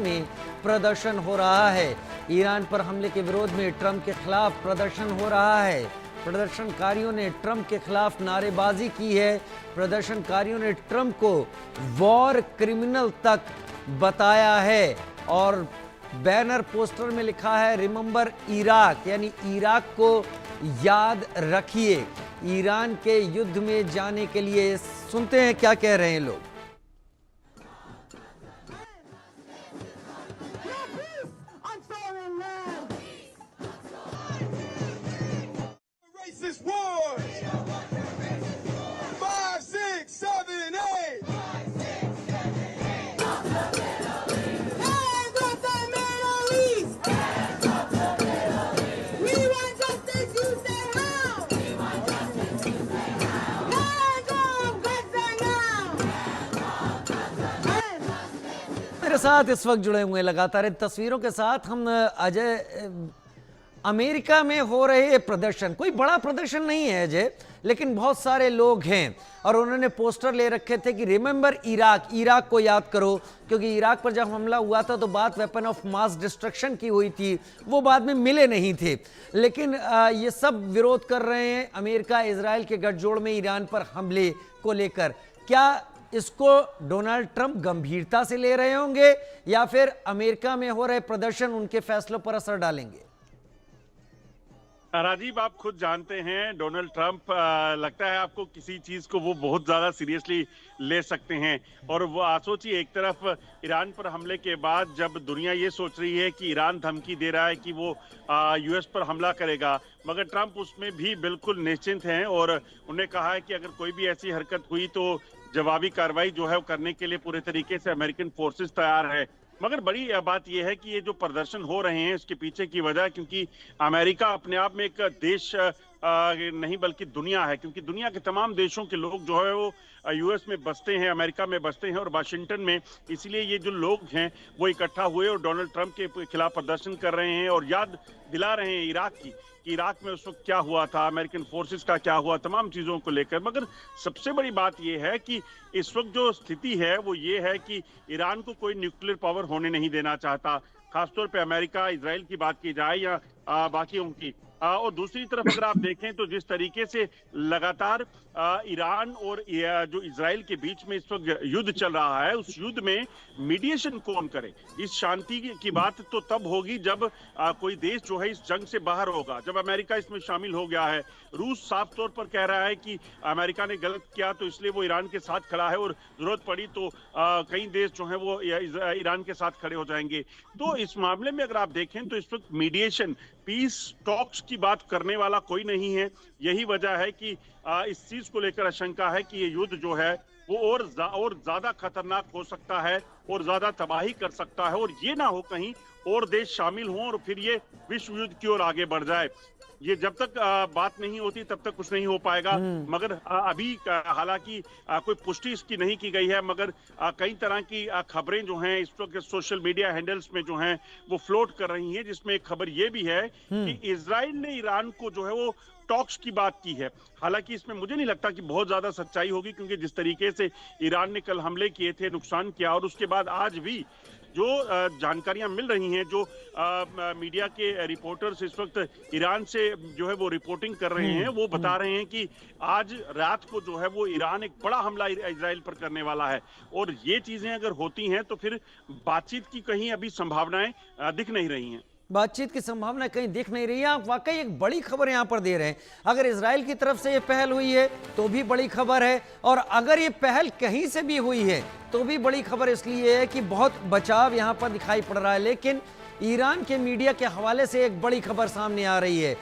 में प्रदर्शन हो रहा है। ईरान पर हमले के विरोध में ट्रंप के खिलाफ प्रदर्शन हो रहा है। प्रदर्शनकारियों ने ट्रंप के खिलाफ नारेबाजी की है। प्रदर्शनकारियों ने ट्रंप को वॉर क्रिमिनल तक बताया है और बैनर पोस्टर में लिखा है रिमेंबर इराक, यानी इराक को याद रखिए। ईरान के युद्ध में जाने के लिए सुनते हैं क्या कह रहे हैं लोग। मेरे साथ इस वक्त जुड़े हुए लगातार इन तस्वीरों के साथ हम अजय, अमेरिका में हो रहे प्रदर्शन कोई बड़ा प्रदर्शन नहीं है अजय, लेकिन बहुत सारे लोग हैं और उन्होंने पोस्टर ले रखे थे कि रिमेंबर इराक, इराक को याद करो, क्योंकि इराक पर जब हमला हुआ था तो बात वेपन ऑफ मास डिस्ट्रक्शन की हुई थी, वो बाद में मिले नहीं थे। लेकिन ये सब विरोध कर रहे हैं अमेरिका इजराइल के गठजोड़ में ईरान पर हमले को लेकर। क्या इसको डोनाल्ड ट्रंप गंभीरता से ले रहे होंगे या फिर अमेरिका में हो रहे प्रदर्शन उनके फैसलों पर असर डालेंगे? राजीव, आप खुद जानते हैं डोनाल्ड ट्रंप, लगता है आपको किसी चीज को वो बहुत ज्यादा सीरियसली ले सकते हैं। और वो सोचिए, एक तरफ ईरान पर हमले के बाद जब दुनिया ये सोच रही है कि ईरान धमकी दे रहा है कि वो यूएस पर हमला करेगा, मगर ट्रंप उसमें भी बिल्कुल निश्चिंत हैं और उन्हें कहा है कि अगर कोई भी ऐसी हरकत हुई तो जवाबी कार्रवाई जो है वो करने के लिए पूरे तरीके से अमेरिकन फोर्सेस तैयार है। मगर बड़ी बात यह है कि ये जो प्रदर्शन हो रहे हैं इसके पीछे की वजह, क्योंकि अमेरिका अपने आप में एक देश नहीं बल्कि दुनिया है, क्योंकि दुनिया के तमाम देशों के लोग जो है वो यूएस में बसते हैं, अमेरिका में बसते हैं और वाशिंगटन में। इसलिए ये जो लोग हैं वो इकट्ठा हुए और डोनाल्ड ट्रंप के खिलाफ प्रदर्शन कर रहे हैं और याद दिला रहे हैं इराक की, कि इराक में उस वक्त क्या हुआ था, अमेरिकन फोर्सेस का क्या हुआ, तमाम चीजों को लेकर। मगर सबसे बड़ी बात यह है कि इस वक्त जो स्थिति है वो ये है कि ईरान को कोई न्यूक्लियर पावर होने नहीं देना चाहता, खासतौर पे अमेरिका, इजराइल की बात की जाए या बाकियों की। और दूसरी तरफ अगर आप देखें तो जिस तरीके से लगातार ईरान और जो इजराइल के बीच में इस वक्त युद्ध चल रहा है, उस युद्ध में मीडिएशन कौन करे? इस शांति की बात तो तब होगी जब कोई देश जो है इस जंग से बाहर होगा, जब अमेरिका इसमें शामिल हो गया है। रूस साफ तौर पर कह रहा है कि अमेरिका ने गलत किया तो इसलिए वो ईरान के साथ खड़ा है और जरूरत पड़ी तो कई देश जो है वो ईरान के साथ खड़े हो जाएंगे। तो इस मामले में अगर आप देखें तो इस वक्त मीडिएशन, पीस टॉक्स की बात करने वाला कोई नहीं है। यही वजह है कि इस चीज को लेकर आशंका है कि ये युद्ध जो है वो और ज्यादा खतरनाक हो सकता है और ज्यादा तबाही कर सकता है और ये ना हो कहीं और देश शामिल हों और फिर ये विश्व युद्ध की ओर आगे बढ़ जाए। ये जब तक बात नहीं होती तब तक कुछ नहीं हो पाएगा। मगर अभी हालांकि कोई पुष्टि इसकी नहीं की गई है, मगर कई तरह की खबरें जो हैं इस वक्त सोशल मीडिया हैंडल्स में जो हैं वो फ्लोट कर रही हैं, जिसमें एक खबर ये भी है कि इजराइल ने ईरान को जो है वो टॉक्स की बात की है। हालांकि इसमें मुझे नहीं लगता कि बहुत ज्यादा सच्चाई होगी, क्योंकि जिस तरीके से ईरान ने कल हमले किए थे, नुकसान किया, और उसके बाद आज भी जो जानकारियां मिल रही हैं, जो मीडिया के रिपोर्टर्स इस वक्त ईरान से जो है वो रिपोर्टिंग कर रहे हैं, वो बता रहे हैं कि आज रात को जो है वो ईरान एक बड़ा हमला इजराइल पर करने वाला है। और ये चीजें अगर होती हैं तो फिर बातचीत की कहीं अभी संभावनाएं दिख नहीं रही हैं। बातचीत की संभावना कहीं दिख नहीं रही है। आप वाकई एक बड़ी खबर यहां पर दे रहे हैं। अगर इजराइल की तरफ से ये पहल हुई है तो भी बड़ी खबर है, और अगर ये पहल कहीं से भी हुई है तो भी बड़ी खबर इसलिए है कि बहुत बचाव यहां पर दिखाई पड़ रहा है। लेकिन ईरान के मीडिया के हवाले से एक बड़ी खबर सामने आ रही है।